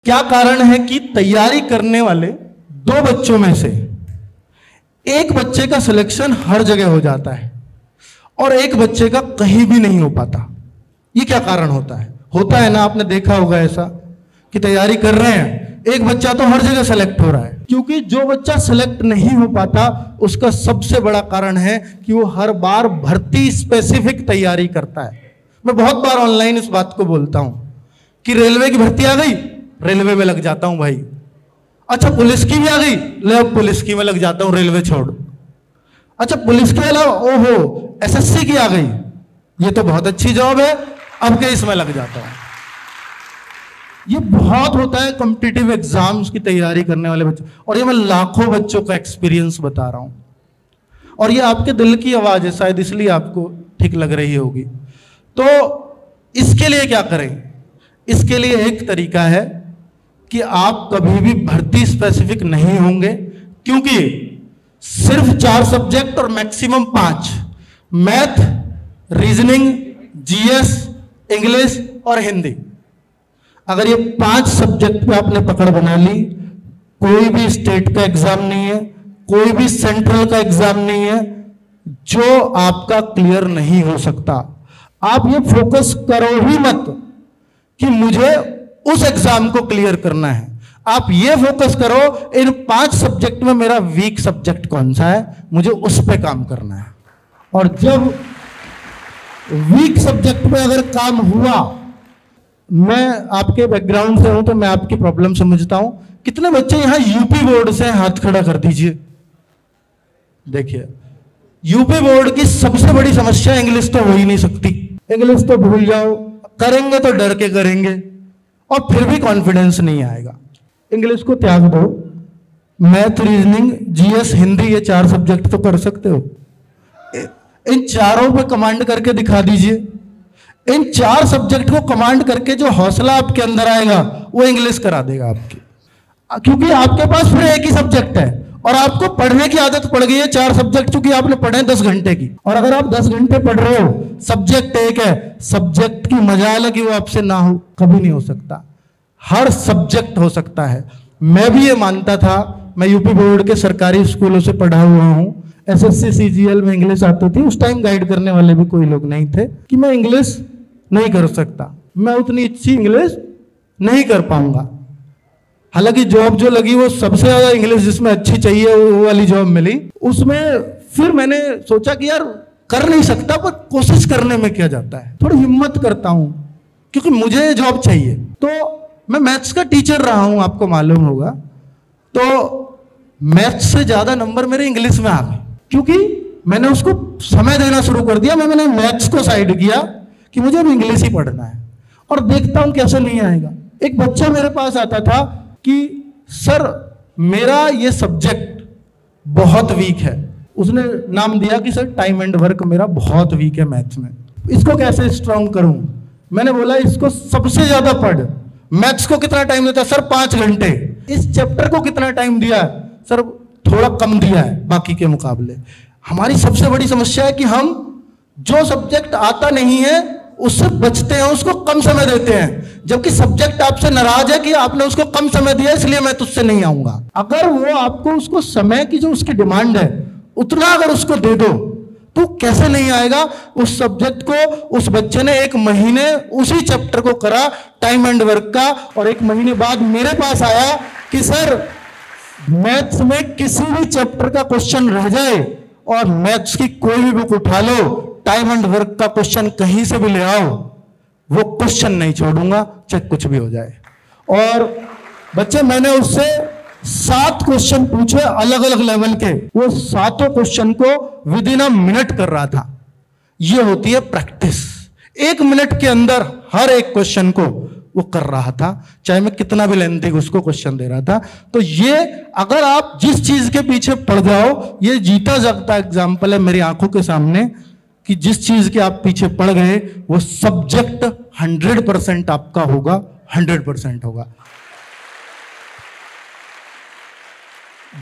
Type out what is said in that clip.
क्या कारण है कि तैयारी करने वाले दो बच्चों में से एक बच्चे का सिलेक्शन हर जगह हो जाता है और एक बच्चे का कहीं भी नहीं हो पाता? ये क्या कारण होता है? होता है ना, आपने देखा होगा ऐसा कि तैयारी कर रहे हैं, एक बच्चा तो हर जगह सेलेक्ट हो रहा है। क्योंकि जो बच्चा सेलेक्ट नहीं हो पाता उसका सबसे बड़ा कारण है कि वो हर बार भर्ती स्पेसिफिक तैयारी करता है। मैं बहुत बार ऑनलाइन इस बात को बोलता हूं कि रेलवे की भर्ती आ गई, रेलवे में लग जाता हूं भाई। अच्छा पुलिस की भी आ गई, ले अब पुलिस की में लग जाता हूं, रेलवे छोड़। अच्छा पुलिस के अलावा ओहो एसएससी की आ गई, ये तो बहुत अच्छी जॉब है, अब के इसमें लग जाता हूं। ये बहुत होता है कॉम्पिटिटिव एग्जाम्स की तैयारी करने वाले बच्चों, और ये मैं लाखों बच्चों का एक्सपीरियंस बता रहा हूं। और ये आपके दिल की आवाज है, शायद इसलिए आपको ठीक लग रही होगी। तो इसके लिए क्या करें? इसके लिए एक तरीका है कि आप कभी भी भर्ती स्पेसिफिक नहीं होंगे, क्योंकि सिर्फ 4 सब्जेक्ट और maximum 5, math, reasoning, GS, English और हिंदी, अगर ये 5 सब्जेक्ट पे आपने पकड़ बना ली, कोई भी स्टेट का एग्जाम नहीं है, कोई भी सेंट्रल का एग्जाम नहीं है जो आपका क्लियर नहीं हो सकता। आप ये फोकस करो ही मत कि मुझे उस एग्जाम को क्लियर करना है, आप ये फोकस करो इन 5 सब्जेक्ट में मेरा वीक सब्जेक्ट कौन सा है, मुझे उस पे काम करना है। और जब वीक सब्जेक्ट पे अगर काम हुआ, मैं आपके बैकग्राउंड से हूं तो मैं आपकी प्रॉब्लम समझता हूं। कितने बच्चे यहां यूपी बोर्ड से, हाथ खड़ा कर दीजिए। देखिए यूपी बोर्ड की सबसे बड़ी समस्या इंग्लिश तो हो ही नहीं सकती, इंग्लिश तो भूल जाओ, करेंगे तो डर के करेंगे और फिर भी कॉन्फिडेंस नहीं आएगा। इंग्लिश को त्याग दो, मैथ, रीजनिंग, जीएस, हिंदी, ये 4 सब्जेक्ट तो कर सकते हो। इन चारों पे कमांड करके दिखा दीजिए। इन 4 सब्जेक्ट को कमांड करके जो हौसला आपके अंदर आएगा वो इंग्लिश करा देगा आपकी, क्योंकि आपके पास फिर एक ही सब्जेक्ट है और आपको पढ़ने की आदत पड़ गई है 4 सब्जेक्ट, क्योंकि आपने पढ़े 10 घंटे की। और अगर आप 10 घंटे पढ़ रहे हो, सब्जेक्ट एक है, सब्जेक्ट की मजाल है कि वो आपसे ना हो, कभी नहीं हो सकता। हर सब्जेक्ट हो सकता है। मैं भी ये मानता था, मैं यूपी बोर्ड के सरकारी स्कूलों से पढ़ा हुआ हूं, एसएससी सीजीएल में इंग्लिश आती थी, उस टाइम गाइड करने वाले भी कोई लोग नहीं थे, कि मैं इंग्लिश नहीं कर सकता, मैं उतनी अच्छी इंग्लिश नहीं कर पाऊंगा। हालांकि जॉब जो लगी वो सबसे ज्यादा इंग्लिश जिसमें अच्छी चाहिए वो वाली जॉब मिली। उसमें फिर मैंने सोचा कि यार कर नहीं सकता, पर कोशिश करने में क्या जाता है, थोड़ी हिम्मत करता हूं क्योंकि मुझे जॉब चाहिए। तो मैं मैथ्स का टीचर रहा हूं, आपको मालूम होगा, तो मैथ्स से ज्यादा नंबर मेरे इंग्लिश में आ गए, क्योंकि मैंने उसको समय देना शुरू कर दिया। मैंने मैथ्स को साइड किया कि मुझे अब इंग्लिश ही पढ़ना है, और देखता हूं कैसे नहीं आएगा। एक बच्चा मेरे पास आता था कि सर मेरा ये सब्जेक्ट बहुत वीक है, उसने नाम दिया कि सर टाइम एंड वर्क मेरा बहुत वीक है मैथ्स में, इसको कैसे स्ट्रांग करूं? मैंने बोला इसको सबसे ज्यादा पढ़। मैथ्स को कितना टाइम देता? सर 5 घंटे। इस चैप्टर को कितना टाइम दिया? सर थोड़ा कम दिया है बाकी के मुकाबले। हमारी सबसे बड़ी समस्या है कि हम जो सब्जेक्ट आता नहीं है उससे बचते हैं, उसको कम समय देते हैं, जबकि सब्जेक्ट आपसे नाराज है कि आपने उसको कम समय दिया इसलिए मैं तुझसे नहीं आऊंगा। अगर वो आपको उसको समय की जो उसकी डिमांड है उतना अगर उसको दे दो तो कैसे नहीं आएगा? उस सब्जेक्ट को उस बच्चे ने 1 महीने उसी चैप्टर को करा टाइम एंड वर्क का, और 1 महीने बाद मेरे पास आया कि सर मैथ्स में किसी भी चैप्टर का क्वेश्चन रह जाए और मैथ्स की कोई भी बुक उठा लो, टाइम एंड वर्क का क्वेश्चन कहीं से भी ले आओ, वो क्वेश्चन नहीं छोड़ूंगा चाहे कुछ भी हो जाए। और बच्चे मैंने उससे 7 क्वेश्चन पूछे अलग अलग लेवल के, वो 7 क्वेश्चन को विद इन अ मिनट कर रहा था। ये होती है प्रैक्टिस। 1 मिनट के अंदर हर एक क्वेश्चन को वो कर रहा था, चाहे मैं कितना भी लेंथी उसको क्वेश्चन दे रहा था। तो ये अगर आप जिस चीज के पीछे पड़ जाओ, ये जीता जागता एग्जाम्पल है मेरी आंखों के सामने कि जिस चीज के आप पीछे पड़ गए वो सब्जेक्ट 100% आपका होगा, 100% होगा।